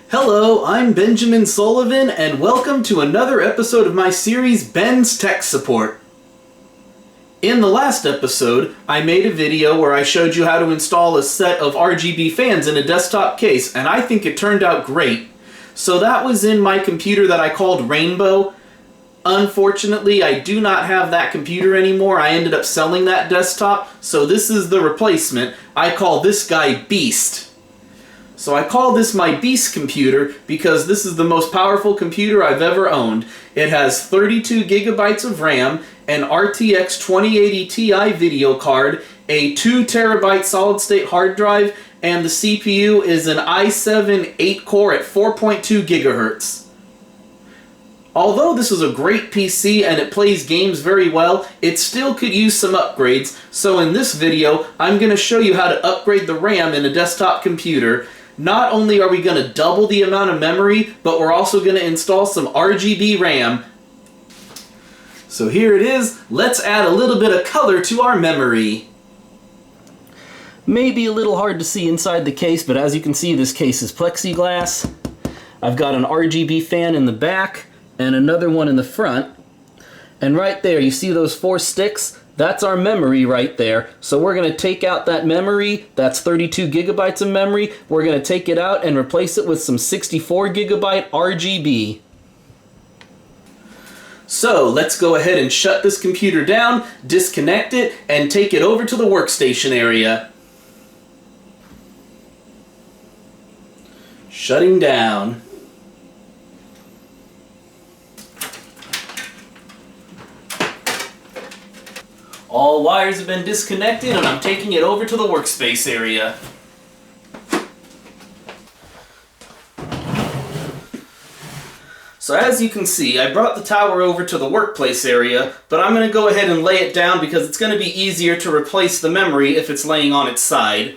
Hello, I'm Benjamin Sullivan, and welcome to another episode of my series, Ben's Tech Support. In the last episode, I made a video where I showed you how to install a set of RGB fans in a desktop case, and I think it turned out great. So that was in my computer that I called Rainbow. Unfortunately, I do not have that computer anymore. I ended up selling that desktop, so this is the replacement. I call this guy Beast. So I call this my Beast computer because this is the most powerful computer I've ever owned. It has 32 gigabytes of RAM, an RTX 2080 Ti video card, a 2 terabyte solid state hard drive, and the CPU is an i7 8-core at 4.2 gigahertz. Although this is a great PC and it plays games very well, it still could use some upgrades. So in this video, I'm going to show you how to upgrade the RAM in a desktop computer. Not only are we going to double the amount of memory, but we're also going to install some RGB RAM. So here it is. Let's add a little bit of color to our memory. Maybe a little hard to see inside the case, but as you can see, this case is plexiglass. I've got an RGB fan in the back and another one in the front. And right there, you see those 4 sticks? That's our memory right there. So we're going to take out that memory. That's 32 gigabytes of memory. We're going to take it out and replace it with some 64 gigabyte RGB. So let's go ahead and shut this computer down, disconnect it, and take it over to the workstation area. Shutting down. All wires have been disconnected and I'm taking it over to the workspace area. So as you can see, I brought the tower over to the workplace area, but I'm going to go ahead and lay it down because it's going to be easier to replace the memory if it's laying on its side.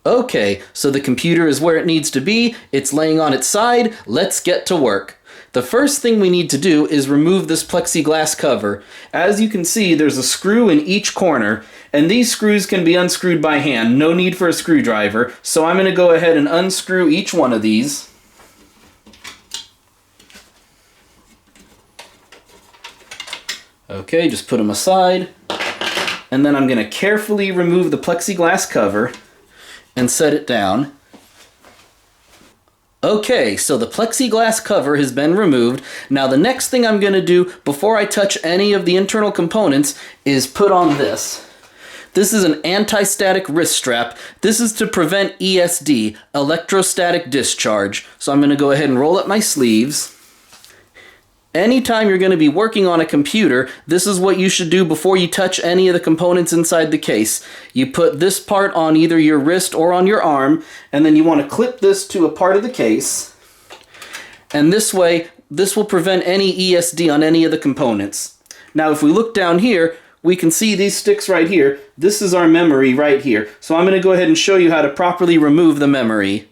Okay, so the computer is where it needs to be, it's laying on its side, let's get to work. The first thing we need to do is remove this plexiglass cover. As you can see, there's a screw in each corner, and these screws can be unscrewed by hand, no need for a screwdriver, so I'm going to go ahead and unscrew each one of these. Okay, just put them aside, and then I'm going to carefully remove the plexiglass cover and set it down. Okay, so the plexiglass cover has been removed. Now the next thing I'm going to do before I touch any of the internal components is put on this. This is an anti-static wrist strap. This is to prevent ESD, electrostatic discharge. So I'm going to go ahead and roll up my sleeves. Anytime you're going to be working on a computer, this is what you should do before you touch any of the components inside the case. You put this part on either your wrist or on your arm, and then you want to clip this to a part of the case. And this way, this will prevent any ESD on any of the components. Now if we look down here, we can see these sticks right here. This is our memory right here. So I'm going to go ahead and show you how to properly remove the memory.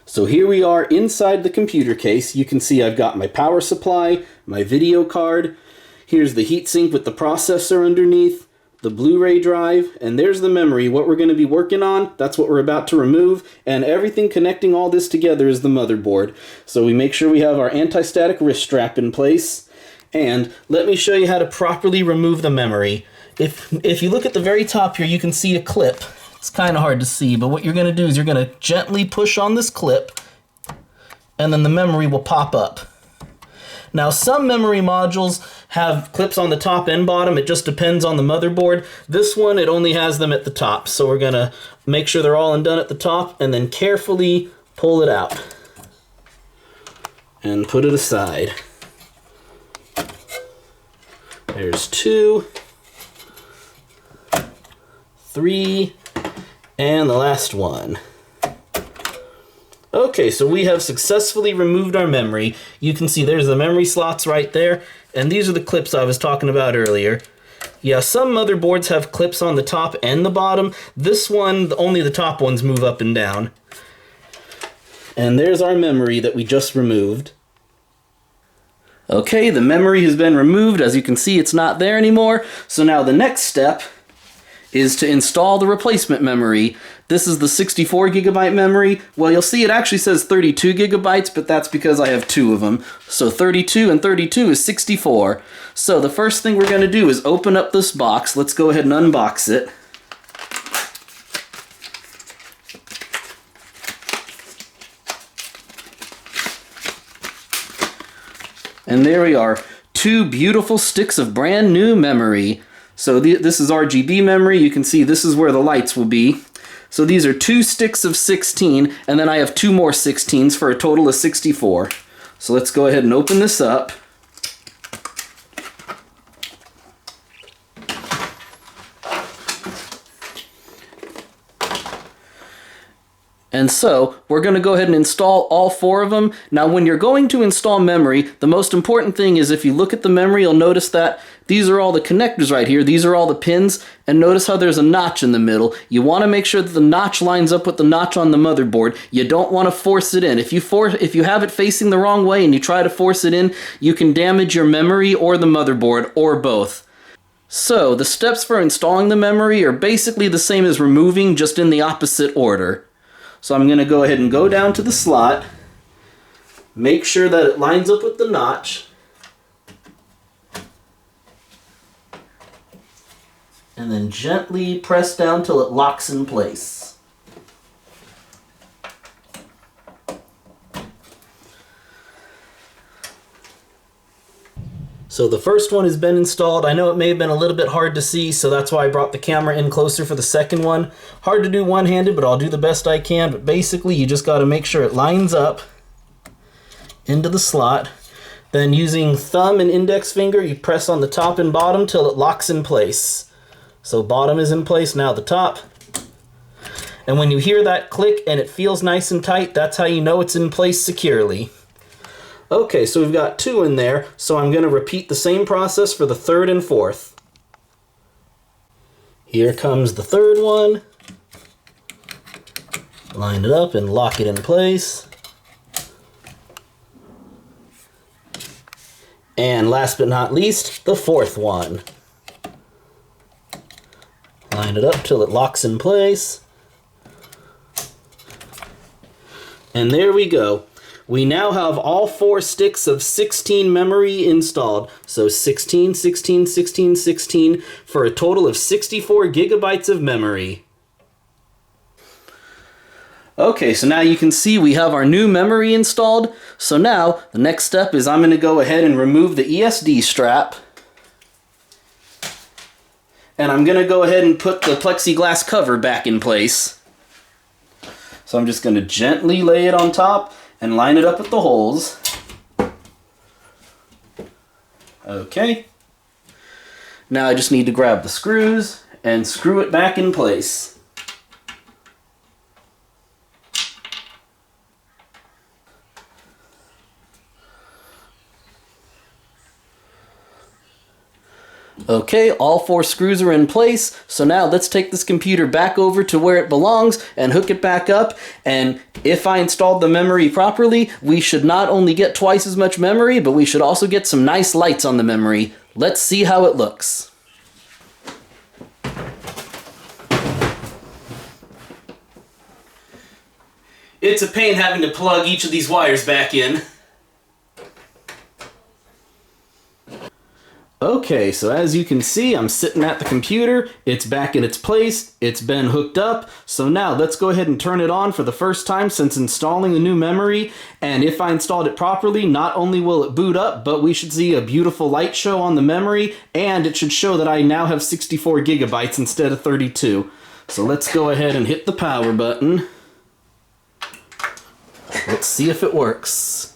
So here we are inside the computer case. You can see I've got my power supply, my video card. Here's the heatsink with the processor underneath, the Blu-ray drive, and there's the memory. What we're going to be working on, that's what we're about to remove, and everything connecting all this together is the motherboard. So we make sure we have our anti-static wrist strap in place, and let me show you how to properly remove the memory. If you look at the very top here, you can see a clip. It's kind of hard to see, but what you're going to do is you're going to gently push on this clip, and then the memory will pop up. Now, some memory modules have clips on the top and bottom. It just depends on the motherboard. This one, it only has them at the top. So we're going to make sure they're all undone at the top, and then carefully pull it out. And put it aside. There's 2, 3, and the last one. Okay, so we have successfully removed our memory. You can see there's the memory slots right there, and these are the clips I was talking about earlier. Yeah, some motherboards have clips on the top and the bottom. This one, only the top ones move up and down. And there's our memory that we just removed. Okay, the memory has been removed. As you can see, it's not there anymore. So now the next step is to install the replacement memory. This is the 64 gigabyte memory. Well, you'll see it actually says 32 gigabytes, but that's because I have two of them. So 32 and 32 is 64. So the first thing we're going to do is open up this box. Let's go ahead and unbox it. And there we are, two beautiful sticks of brand new memory. So this is RGB memory. You can see this is where the lights will be. So these are two sticks of 16, and then I have two more 16s for a total of 64. So let's go ahead and open this up. And so, we're going to go ahead and install all four of them. Now, when you're going to install memory, the most important thing is if you look at the memory, you'll notice that these are all the connectors right here. These are all the pins. And notice how there's a notch in the middle. You want to make sure that the notch lines up with the notch on the motherboard. You don't want to force it in. If you have it facing the wrong way and you try to force it in, you can damage your memory or the motherboard, or both. So, the steps for installing the memory are basically the same as removing, just in the opposite order. So I'm going to go ahead and go down to the slot, make sure that it lines up with the notch, and then gently press down till it locks in place. So the first one has been installed. I know it may have been a little bit hard to see, so that's why I brought the camera in closer for the second one. Hard to do one-handed, but I'll do the best I can. But basically, you just got to make sure it lines up into the slot. Then using thumb and index finger, you press on the top and bottom till it locks in place. So bottom is in place, now the top. And when you hear that click and it feels nice and tight, that's how you know it's in place securely. Okay, so we've got two in there, so I'm going to repeat the same process for the third and fourth. Here comes the third one. Line it up and lock it in place. And last but not least, the fourth one. Line it up till it locks in place. And there we go. We now have all four sticks of 16 memory installed. So 16, 16, 16, 16 for a total of 64 gigabytes of memory. Okay, so now you can see we have our new memory installed. So now the next step is I'm going to go ahead and remove the ESD strap. And I'm going to go ahead and put the plexiglass cover back in place. So I'm just going to gently lay it on top and line it up with the holes. Okay. Now I just need to grab the screws and screw it back in place. Okay, all four screws are in place, so now let's take this computer back over to where it belongs and hook it back up. And if I installed the memory properly, we should not only get twice as much memory, but we should also get some nice lights on the memory. Let's see how it looks. It's a pain having to plug each of these wires back in. Okay, so as you can see, I'm sitting at the computer, it's back in its place, it's been hooked up, so now let's go ahead and turn it on for the first time since installing the new memory, and if I installed it properly, not only will it boot up, but we should see a beautiful light show on the memory, and it should show that I now have 64 gigabytes instead of 32. So let's go ahead and hit the power button. Let's see if it works.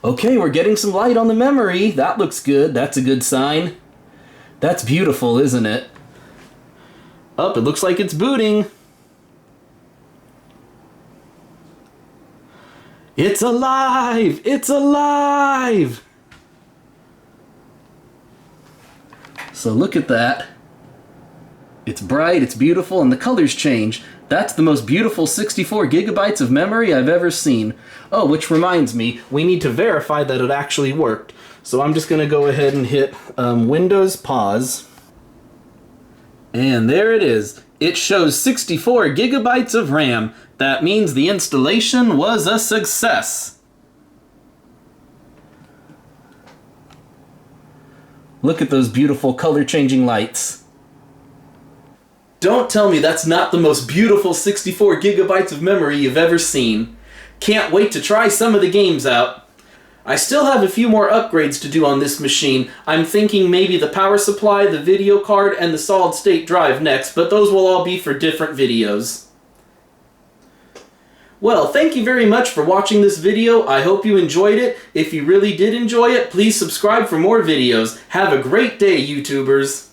Okay, we're getting some light on the memory. That looks good. That's a good sign. That's beautiful, isn't it? Oh, it looks like it's booting. It's alive! It's alive! So look at that. It's bright, it's beautiful, and the colors change. That's the most beautiful 64 gigabytes of memory I've ever seen. Oh, which reminds me, we need to verify that it actually worked. So I'm just going to go ahead and hit Windows Pause. And there it is. It shows 64 gigabytes of RAM. That means the installation was a success. Look at those beautiful color-changing lights. Don't tell me that's not the most beautiful 64 gigabytes of memory you've ever seen. Can't wait to try some of the games out. I still have a few more upgrades to do on this machine. I'm thinking maybe the power supply, the video card, and the solid-state drive next, but those will all be for different videos. Well, thank you very much for watching this video. I hope you enjoyed it. If you really did enjoy it, please subscribe for more videos. Have a great day, YouTubers.